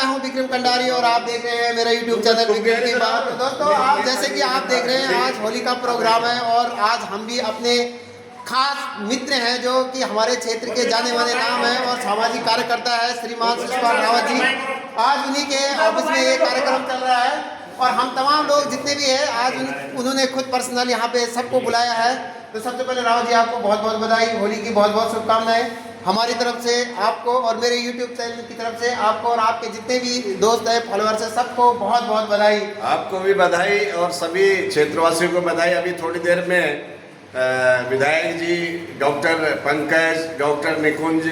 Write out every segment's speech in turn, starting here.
हूं विक्रम कंडारी और आप देख रहे हैं मेरा YouTube चैनल विक्रम की बात। तो दोस्तों जैसे कि आप देख रहे हैं आज होली का प्रोग्राम है और आज हम भी अपने खास मित्र हैं जो कि हमारे क्षेत्र के जाने माने नाम है और सामाजिक कार्यकर्ता है श्रीमान शिशुपाल रावत जी। आज उन्हीं के ऑफिस में ये कार्यक्रम चल रहा है और हम तमाम लोग जितने भी हैं आज उन्होंने खुद पर्सनल यहाँ पे सबको बुलाया है। तो सबसे पहले रावत जी आपको बहुत बहुत बधाई, होली की बहुत बहुत शुभकामनाएं हमारी तरफ से आपको और मेरे YouTube चैनल की तरफ से आपको और आपके जितने भी दोस्त हैं फॉलोअर्स हैं सबको बहुत बहुत बधाई। आपको भी बधाई और सभी क्षेत्रवासियों को बधाई। अभी थोड़ी देर में विधायक जी डॉक्टर पंकज, डॉक्टर निकुंज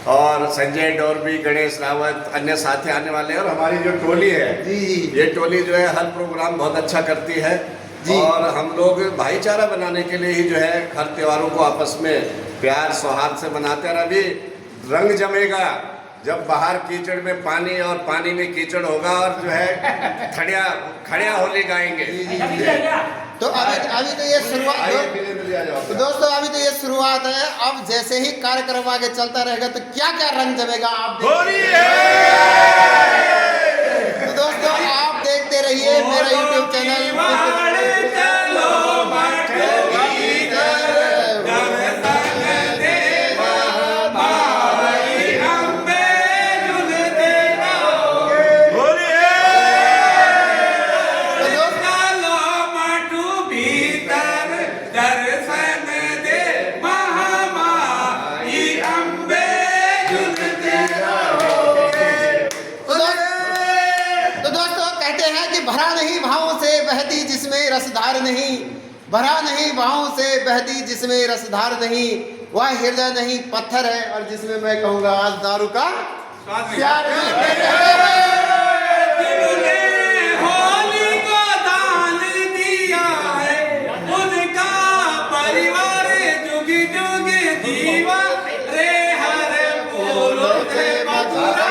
और संजय डोरबी, गणेश रावत, अन्य साथी आने वाले हैं और हमारी जो टोली है जी ये टोली जो है हर प्रोग्राम बहुत अच्छा करती है और हम लोग भाईचारा बनाने के लिए ही जो है हर त्योहारों को आपस में प्यार सौहार्द से मनाते हैं। अभी रंग जमेगा जब बाहर कीचड़ में पानी और पानी में कीचड़ होगा और जो है खड़िया होली गाएंगे। तो अभी तो ये शुरुआत दोस्तों, अभी तो ये शुरुआत है। अब जैसे ही कार्यक्रम आगे चलता रहेगा तो क्या क्या रंग जमेगा आप तो दोस्तों आप देखते रहिए मेरा YouTube चैनल। भरा नहीं भावों से बहती जिसमें रसधार नहीं, भरा नहीं भावों से बहती जिसमें रसधार नहीं, वह हृदय नहीं पत्थर है और जिसमें मैं कहूँगा आज दारू का प्यार होली को दान दिया है उनका परिवार जुग जुग जीवा रे हर फूलों से मथुरा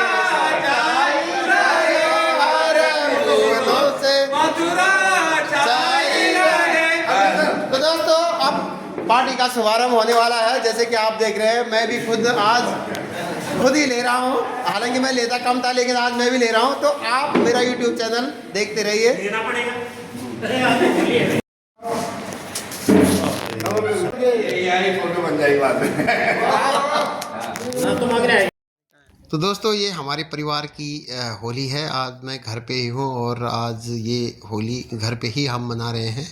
पार्टी का शुभारंभ होने वाला है। जैसे कि आप देख रहे हैं मैं भी खुद ही ले रहा हूँ, हालांकि मैं लेता कम था लेकिन आज मैं भी ले रहा हूँ। तो आप मेरा YouTube चैनल देखते रहिए। फोटो बन जाएगी बाद में। तो दोस्तों ये हमारे परिवार की होली है। आज मैं घर पे ही हूँ और आज ये होली घर पे ही हम मना रहे हैं।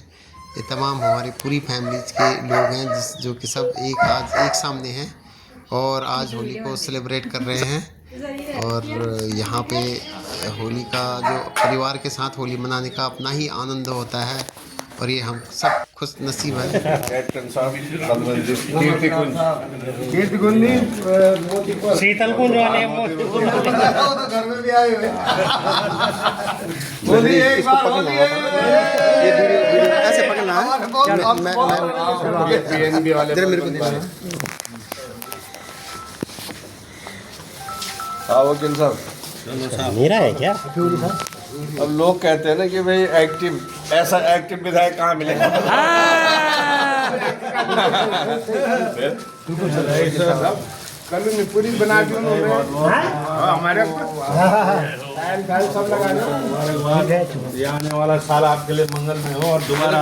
ये तमाम हमारी पूरी फैमिलीज के लोग हैं जो कि सब आज एक सामने हैं और आज होली को सेलिब्रेट कर रहे हैं। और यहाँ पे होली का जो परिवार के साथ होली मनाने का अपना ही आनंद होता है और ये हम सब खुश नसीब है। शीतल कुंज वाले घर में भी आए हुए होली एक बार होली ऐसे पकड़ना है मेरे को देना। हाँ वकील साहब मेरा है क्या? अब लोग कहते हैं ना कि भाई ऐसा एक्टिव विधायक कहाँ मिलेगा। कल में पूरी बना के हमारे सब लगा ये आने वाला साल आपके लिए मंगल में हो और दोबारा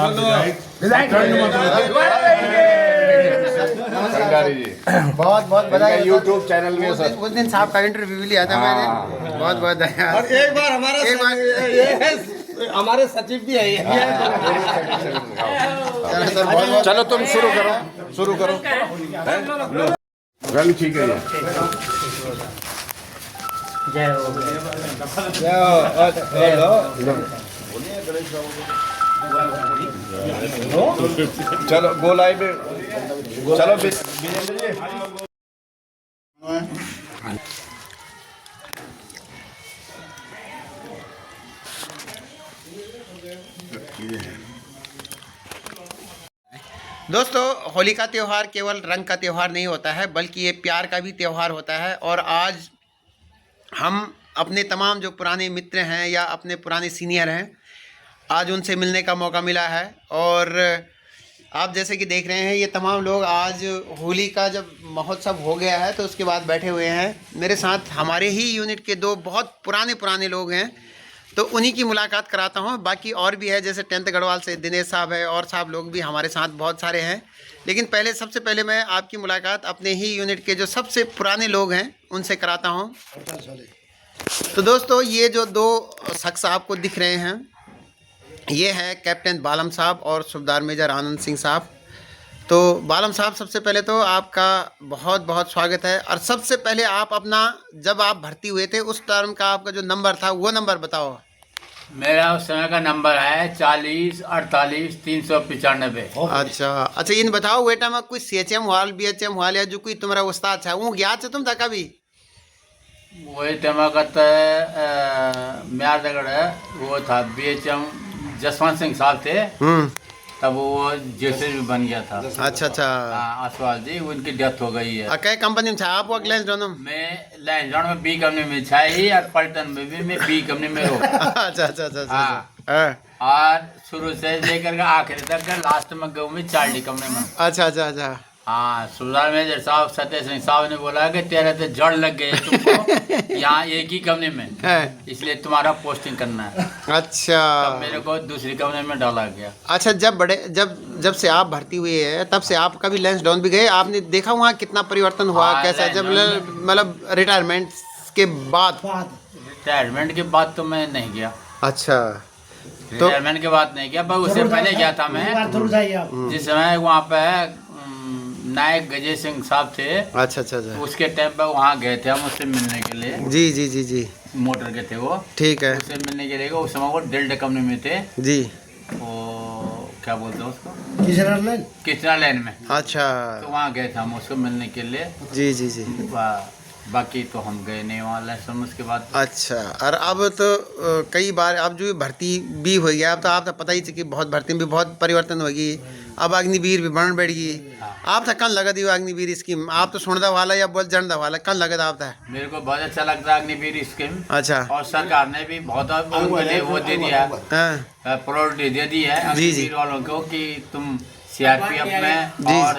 बहुत बहुत बधाई। YouTube चैनल में उस दिन साहब का इंटरव्यू भी लिया था मैंने। बहुत बहुत धन्यवाद। और एक बार हमारे सचिव भी है। चलो तुम शुरू करो। रंग ठीक है। चलो गोलाई में चलो दोस्तों होली का त्यौहार केवल रंग का त्यौहार नहीं होता है बल्कि ये प्यार का भी त्यौहार होता है। और आज हम अपने तमाम जो पुराने मित्र हैं या अपने पुराने सीनियर हैं आज उनसे मिलने का मौका मिला है। और आप जैसे कि देख रहे हैं ये तमाम लोग आज होली का जब महोत्सव हो गया है तो उसके बाद बैठे हुए हैं। मेरे साथ हमारे ही यूनिट के दो बहुत पुराने लोग हैं, तो उन्हीं की मुलाकात कराता हूं। बाकी और भी है, जैसे 10th गढ़वाल से दिनेश साहब है और साहब लोग भी हमारे साथ बहुत सारे हैं। लेकिन सबसे पहले मैं आपकी मुलाकात अपने ही यूनिट के जो सबसे पुराने लोग हैं उनसे कराता हूं। तो दोस्तों, ये जो दो शख्स आपको दिख रहे हैं, ये है कैप्टन बालम साहब और सूबेदार मेजर आनंद सिंह साहब। तो बालम साहब, सबसे पहले तो आपका बहुत बहुत स्वागत है। और सबसे पहले आप अपना, जब आप भर्ती हुए थे उस टर्म का आपका जो नंबर था वो नंबर बताओ। मेरा उस समय का नंबर है 40 48 395। अच्छा, इन बताओ बेटा, मैं कोई CHM हुआ, BHM हुआ या जो कोई तुम्हारा उस्ताद था वो ज्ञात से तुम था कभी? वही तमाकत म्यार दगड़ है, वो था BHM जसवंत सिंह साहब थे, तब वो जैसे भी बन गया था। अच्छा। आसवाल जी, उनकी डेथ हो गई है। क्या कंपनी में था आप? वो मैं लैंड में B कंपनी में छाई और पलटन में भी मैं B कंपनी में हूँ। अच्छा। और शुरू से लेकर के आखिर तक लास्ट में गऊ में चार्ली कंपनी में। अच्छा। हाँ, सूबेदार मेजर साहब सत्य सिंह साहब ने बोला कि तेरे तो जड़ लग गए तुमको यहाँ एक ही कंपनी में, इसलिए तुम्हारा पोस्टिंग करना है। अच्छा, तब मेरे को दूसरी कंपनी में डाला गया। अच्छा, जब से आप भर्ती हुए हैं तब से आप कभी लैंसडाउन भी गए? आपने देखा वहाँ कितना परिवर्तन हुआ? कैसा, जब मतलब रिटायरमेंट के बाद? रिटायरमेंट के बाद तो मैं नहीं गया। अच्छा, रिटायरमेंट के बाद नहीं गया, पर उससे पहले गया था मैं, जिस समय वहाँ पे नायक गजय सिंह साहब थे। अच्छा। उसके टाइम पर वहाँ गए थे हम उससे मिलने के लिए। जी। मोटर के थे वो, ठीक है। उससे मिलने के लिए उस समय वो डेल्टा कंपनी में थे जी। वो क्या बोलते हैं उसको, किचना लाइन में। अच्छा, तो वहाँ गए थे हम उसको मिलने के लिए। जी। बाकी तो हम गए नहीं वहाँ लहसुन उसके बाद। अच्छा, और अब तो कई बार अब जो भर्ती भी हो गया, अब तो आप तो पता ही कि बहुत भर्ती में भी बहुत परिवर्तन होगी। अब अग्निवीर भी बढ़ गई। आप था कन लगा दी अग्निवीर स्कीम? आप तो सुनदा वाला या बोल जनदा वाला, कन लगा था आप था? मेरे को बहुत अच्छा लगता है अग्निवीर स्कीम। अच्छा। और सरकार ने भी बहुत उनके लिए वो दे दिया, प्रायोरिटी दे दी है अग्निवीर वालों को कि तुम CRPF में और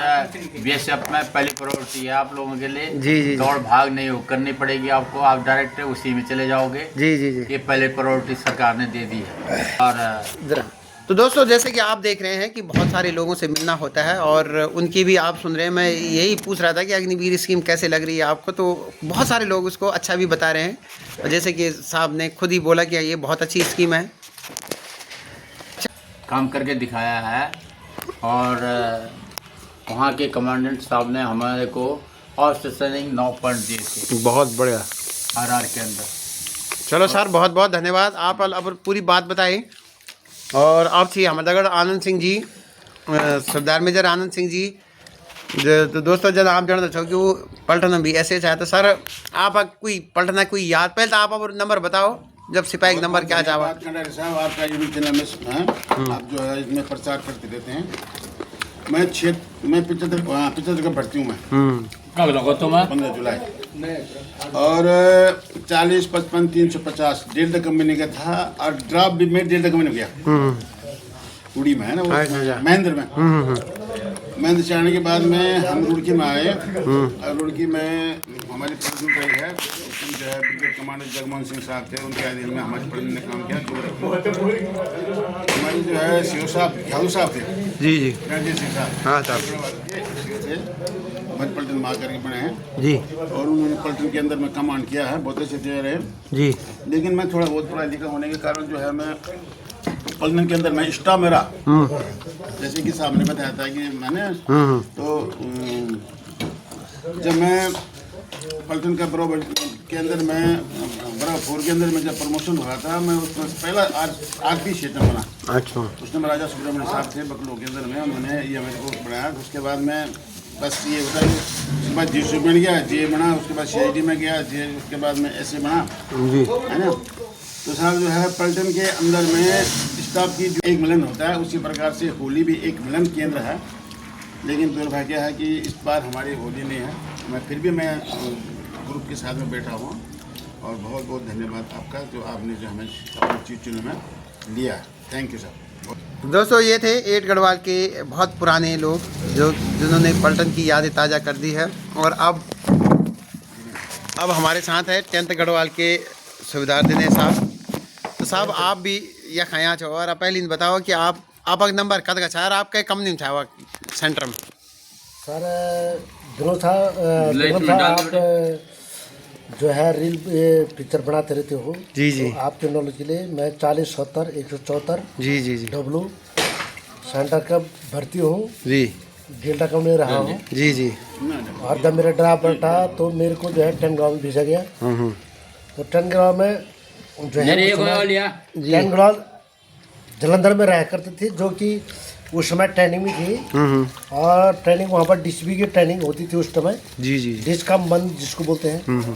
BSF में पहली प्रायोरिटी है आप लोगों के लिए। जी। दौड़ भाग नहीं करनी पड़ेगी आपको, आप डायरेक्ट उसी में चले जाओगे। जी। ये पहले प्रायोरिटी सरकार ने दे दी है। और तो दोस्तों, जैसे कि आप देख रहे हैं कि बहुत सारे लोगों से मिलना होता है और उनकी भी आप सुन रहे हैं। मैं यही पूछ रहा था कि अग्निवीर स्कीम कैसे लग रही है आपको, तो बहुत सारे लोग उसको अच्छा भी बता रहे हैं। और जैसे कि साहब ने खुद ही बोला कि ये बहुत अच्छी स्कीम है। काम करके दिखाया है और वहाँ के कमांडेंट साहब ने हमारे को आउटस्टैंडिंग 9 पॉइंट दिए थे। बहुत बढ़िया। RR के अंदर। चलो सर, बहुत बहुत धन्यवाद। आप अब पूरी बात बताई। और अब थी हमारे आनंद सिंह जी, सूबेदार मेजर आनंद सिंह जी। तो दोस्तों, जब आप जानते छो कि वो पलटन भी ऐसे चाहे, तो सर आप कोई पलटना कोई याद पहले तो आप अब नंबर बताओ, जब सिपाही का नंबर क्या चाहवा? साहब, आपका यूट्यूब चैनल में आप जो है इसमें प्रचार करते रहते हैं। मैं 75 का भर्ती हूँ। मैं कब लगा तुम्हें? 15 जुलाई। और 40 55 350 डेल्टा कंपनी का था। और ड्रॉप भी मैं डेल्टा कंपनी में गया, उड़ी में है ना वो, महेंद्र में। महेंद्र से आने के बाद में हम रुड़की में आए। और रुड़की में हमारी प्रेसिडेंट रही है, जो है ब्रिगेड कमांडर जगमोहन सिंह साहब थे, उनके अधीन में हमारे प्रेसिडेंट ने काम किया। हमारी जो है CO साहब झाड़ू साहब थे। जी। रणजीत सिंह साहब। हाँ साहब। मध्य पलटन मार करके बने हैं जी। और उन्होंने पलटन के अंदर में कमांड किया है, बहुत अच्छे दे रहे जी। लेकिन मैं थोड़ा बहुत पढ़ा लिखा होने के कारण जो है मैं पलटन के अंदर में स्टाफ मेरा, जैसे कि साहब ने बताया था कि मैंने तो जब मैं पलटन का बराबर के अंदर में बराबर 4 के अंदर में जब प्रमोशन हुआ था, मैं उसमें पहला आरपी क्षेत्र बना। अच्छा। उसमें राजा सुब्रमण्य साहब थे बकलो के अंदर में, उन्होंने ये मेरे को बनाया। उसके बाद मैं बस ये होता है, उसके बाद GC बन गया, जे बना, उसके बाद CID में गया, जे उसके बाद में ऐसे बना, है ना। तो साहब जो है पलटन के अंदर में स्टाफ की जो एक मिलन होता है, उसी प्रकार से होली भी एक मिलन केंद्र है। लेकिन दुर्भाग्य है कि इस बार हमारी होली नहीं है। फिर भी मैं ग्रुप के साथ में बैठा हुआ। और बहुत बहुत धन्यवाद आपका, जो आपने जो हमें अपनी चीज चुनने में लिया। Thank you sir. दोस्तों ये थे 8 गढ़वाल के बहुत पुराने लोग जिन्होंने पलटन की यादें ताज़ा कर दी है। और अब हमारे साथ है 10th गढ़वाल के सुबेदार दिनेश साहब। तो साहब आप भी यख आया छो और पहले इन बताओ कि आप नंबर कद का छा आपके कंपनी में छा सेंटर में? सर विनोद साहब आप जो है रील पिक्चर बनाते रहते हो। जी जी। तो आपके नॉलेज के लिए मैं 4070 174 जी जी जी डब्लू सेंटर का भर्ती हूँ जी। डेल्टा कम में रहा हूँ जी जी। और जब मेरा ड्राफ्ट बैठा तो मेरे को जो है 10 गाँव में भेजा गया। तो 10 गाँव में जो है 10 गाँव जलंधर में रह करते थे, जो कि उस समय ट्रेनिंग में थी। और ट्रेनिंग वहाँ पर डीसीपी की ट्रेनिंग होती थी उस समय। जी जी। डिश का बंद जिसको बोलते हैं।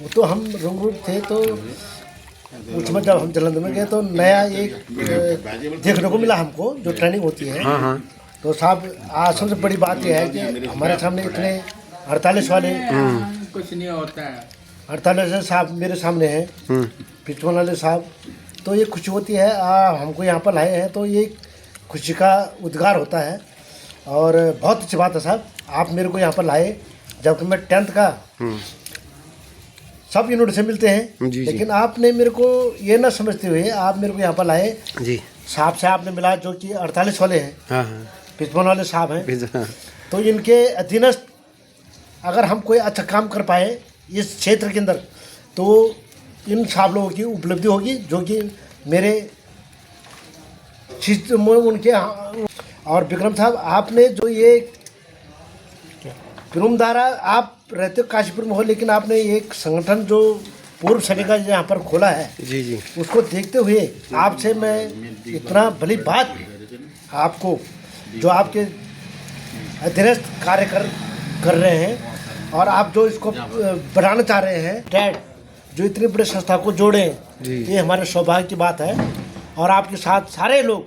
तो हम रूम थे, तो उस समय जब हम जलंधर में गए तो नया एक देखने को मिला हमको जो ट्रेनिंग होती है। तो साहब आज सबसे बड़ी बात यह है कि हमारे सामने इतने 48 वाले कुछ नहीं होता है। 48 साहब मेरे सामने हैं, 55 वाले साहब। तो ये खुशी होती है, हमको यहाँ पर लाए हैं तो ये खुशी का उद्गार होता है। और बहुत अच्छी बात है साहब, आप मेरे को यहाँ पर लाए जबकि मैं 10th का सब यूनिट से मिलते हैं। लेकिन आपने मेरे को ये ना समझते हुए आप मेरे को यहाँ पर लाए जी। साहब से आपने मिला जो कि 48 वाले हैं, 55 वाले साहब हैं। तो इनके अधीनस्थ अगर हम कोई अच्छा काम कर पाए इस क्षेत्र के अंदर तो इन साहब लोगों की उपलब्धि होगी, जो कि मेरे उनके। और विक्रम साहब आपने जो ये विक्रमधारा आप रहते हो काशीपुर में हो, लेकिन आपने एक संगठन जो पूर्व सैनिक का यहाँ पर खोला है जी जी, उसको देखते हुए आपसे मैं इतना भली बात आपको जो आपके अधीनस्थ कार्य कर रहे हैं और आप जो इसको बढ़ाना चाह रहे हैं, डैड जो इतनी बड़ी संस्था को जोड़े, ये हमारे सौभाग्य की बात है। और आपके साथ सारे लोग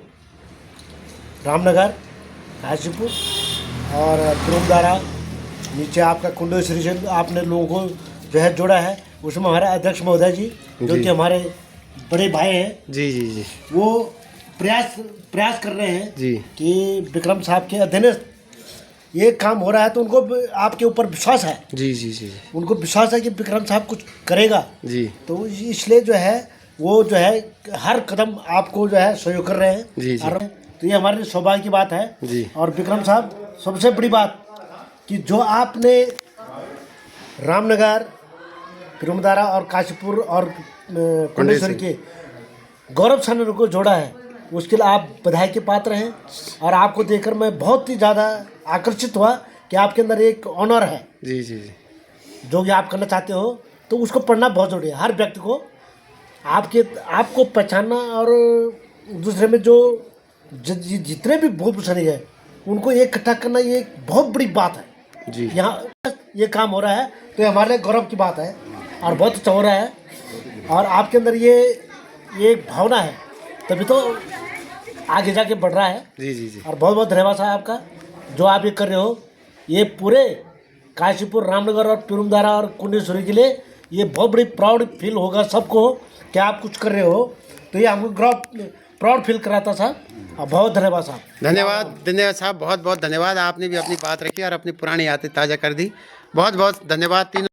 रामनगर, काशीपुर और विक्रमधारा, नीचे आपका कुंडेश्वरी से आपने लोगों को जो है जोड़ा है। उसमें हमारे अध्यक्ष महोदय जी जो कि हमारे बड़े भाई हैं जी जी जी, वो प्रयास कर रहे हैं जी कि विक्रम साहब के अधीनस्थ ये काम हो रहा है, तो उनको आपके ऊपर विश्वास है। जी जी जी, उनको विश्वास है कि विक्रम साहब कुछ करेगा जी। तो इसलिए जो है वो जो है हर कदम आपको जो है सहयोग कर रहे हैं जी जी। तो ये हमारे लिए सौभाग्य की बात है जी। और विक्रम साहब सबसे बड़ी बात कि जो आपने रामनगर, विक्रमधारा और काशीपुर और कुंडेश्वरी के गौरव सैनिकों को जोड़ा है, उसके लिए आप बधाई के पात्र हैं। और आपको देखकर मैं बहुत ही ज़्यादा आकर्षित हुआ कि आपके अंदर एक ऑनर है जी जी जी, जो कि आप करना चाहते हो, तो उसको पढ़ना बहुत जरूरी है। हर व्यक्ति को आपको पहचानना और दूसरे में जो जितने भी भूत सैनिक है उनको इकट्ठा करना, ये एक बहुत बड़ी बात है जी। यहाँ ये काम हो रहा है तो ये हमारे लिए गौरव की बात है और बहुत अच्छा हो रहा है। और आपके अंदर ये भावना है तभी तो आगे जाके बढ़ रहा है। जी जी जी, और बहुत बहुत धन्यवाद साहब आपका जो आप ये कर रहे हो। ये पूरे काशीपुर, रामनगर और विक्रमधारा और कुंडेश्वरी के लिए ये बहुत बड़ी प्राउड फील होगा सबको कि आप कुछ कर रहे हो, तो ये हमको प्राउड फील कराता साहब। और बहुत धन्यवाद साहब। धन्यवाद साहब, बहुत बहुत धन्यवाद। आपने भी अपनी बात रखी और अपनी पुरानी यादें ताज़ा कर दी। बहुत बहुत धन्यवाद तीनों।